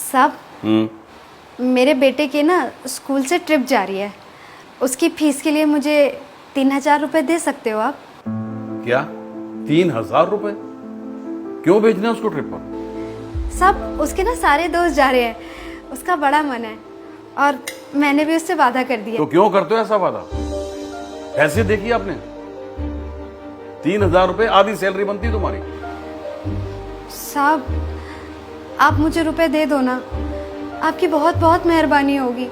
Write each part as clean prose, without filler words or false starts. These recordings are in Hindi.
साहब, मेरे बेटे के ना स्कूल से ट्रिप जा रही है, उसकी फीस के लिए मुझे 3000 रुपये दे सकते हो आप? क्या 3000 रुपए? क्यों भेजना है उसको ट्रिप पर? साहब, उसके ना सारे दोस्त जा रहे हैं, उसका बड़ा मन है और मैंने भी उससे वादा कर दिया। तो क्यों करते हो ऐसा वादा? ऐसे देखिए आपने 3000 रुपए आधी सैलरी बनती तुम्हारी। साहब, आप मुझे रुपए दे दो ना, आपकी बहुत बहुत मेहरबानी होगी।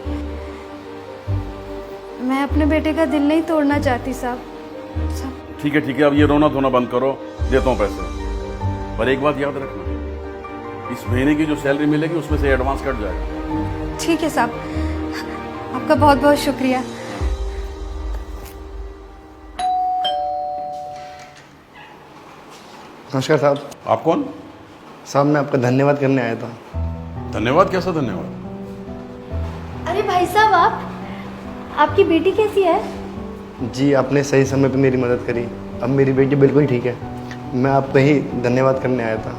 मैं अपने बेटे का दिल नहीं तोड़ना चाहती साहब। ठीक है, अब ये रोना धोना बंद करो, देता हूँ पैसे। पर एक बात याद रखना, इस महीने की जो सैलरी मिलेगी उसमें से एडवांस कट जाएगा। ठीक है साहब, आपका बहुत बहुत शुक्रिया। नमस्कार साहब। आप कौन? साहब, मैं आपका धन्यवाद करने आया था। धन्यवाद? कैसा धन्यवाद? अरे भाई साहब, आपकी बेटी कैसी है? जी, आपने सही समय पे मेरी मदद करी। अब मेरी बेटी बिल्कुल ठीक है। मैं आपको ही धन्यवाद करने आया था।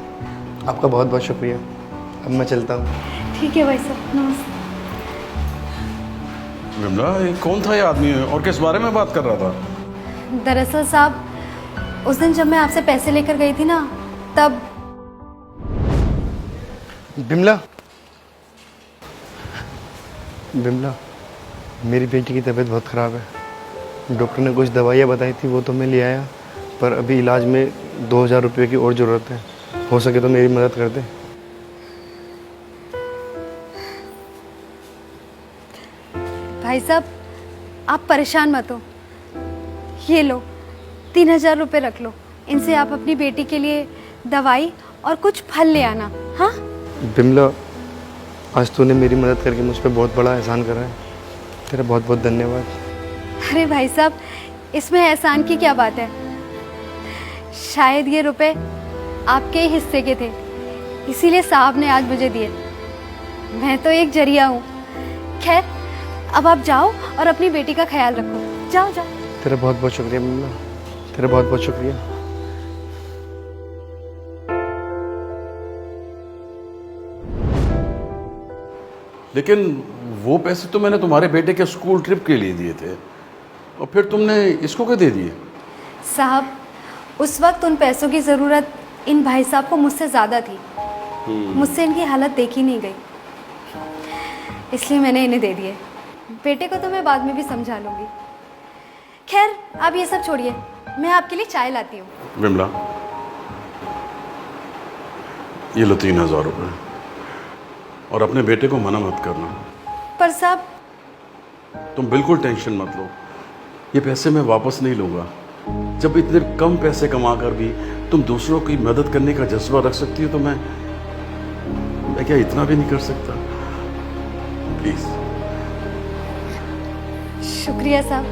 आपका बहुत बहुत शुक्रिया। अब मैं चलता हूँ। ठीक है भाई साहब, नमस्ते। विमला, ये कौन था ये आदमी और किस बारे में बात कर रहा था? दरअसल साहब, उस दिन जब मैं आपसे पैसे लेकर गई थी ना, तब बिमला, मेरी बेटी की तबीयत बहुत ख़राब है। डॉक्टर ने कुछ दवाइयाँ बताई थी, वो तो मैं ले आया, पर अभी इलाज में 2000 रुपये की और ज़रूरत है। हो सके तो मेरी मदद कर दे। भाई साहब, आप परेशान मत हो। ये लो, 3000 रुपये रख लो। इनसे आप अपनी बेटी के लिए दवाई और कुछ फल ले आना। हाँ बिमला, आज तूने मेरी मदद करके मुझ पर बहुत बड़ा एहसान करा है। तेरा बहुत बहुत धन्यवाद। अरे भाई साहब, इसमें एहसान की क्या बात है? शायद ये रुपए आपके ही हिस्से के थे, इसीलिए साहब ने आज मुझे दिए। मैं तो एक जरिया हूँ। खैर, अब आप जाओ और अपनी बेटी का ख्याल रखो। जाओ जाओ। तेरा बहुत बहुत शुक्रिया बिमला, तेरा बहुत बहुत शुक्रिया। लेकिन वो पैसे तो मैंने तुम्हारे बेटे के स्कूल ट्रिप के लिए दिए थे, और फिर तुमने इसको क्या दे दिए? साहब, उस वक्त उन पैसों की ज़रूरत इन भाई साहब को मुझसे ज़्यादा थी। मुझसे इनकी हालत देखी नहीं गई, इसलिए मैंने इन्हें दे दिए। बेटे को तो मैं बाद में भी समझा लूँगी। खैर, आप ये सब छोड़िए, मैं आपके लिए चाय लाती हूँ। विमला, ये लो 3000 रुपये, और अपने बेटे को मना मत करना। पर साहब, तुम बिल्कुल टेंशन मत लो, ये पैसे मैं वापस नहीं लूँगा। जब इतने कम पैसे कमाकर भी तुम दूसरों की मदद करने का जज्बा रख सकती हो, तो मैं क्या इतना भी नहीं कर सकता? प्लीज़। शुक्रिया साहब।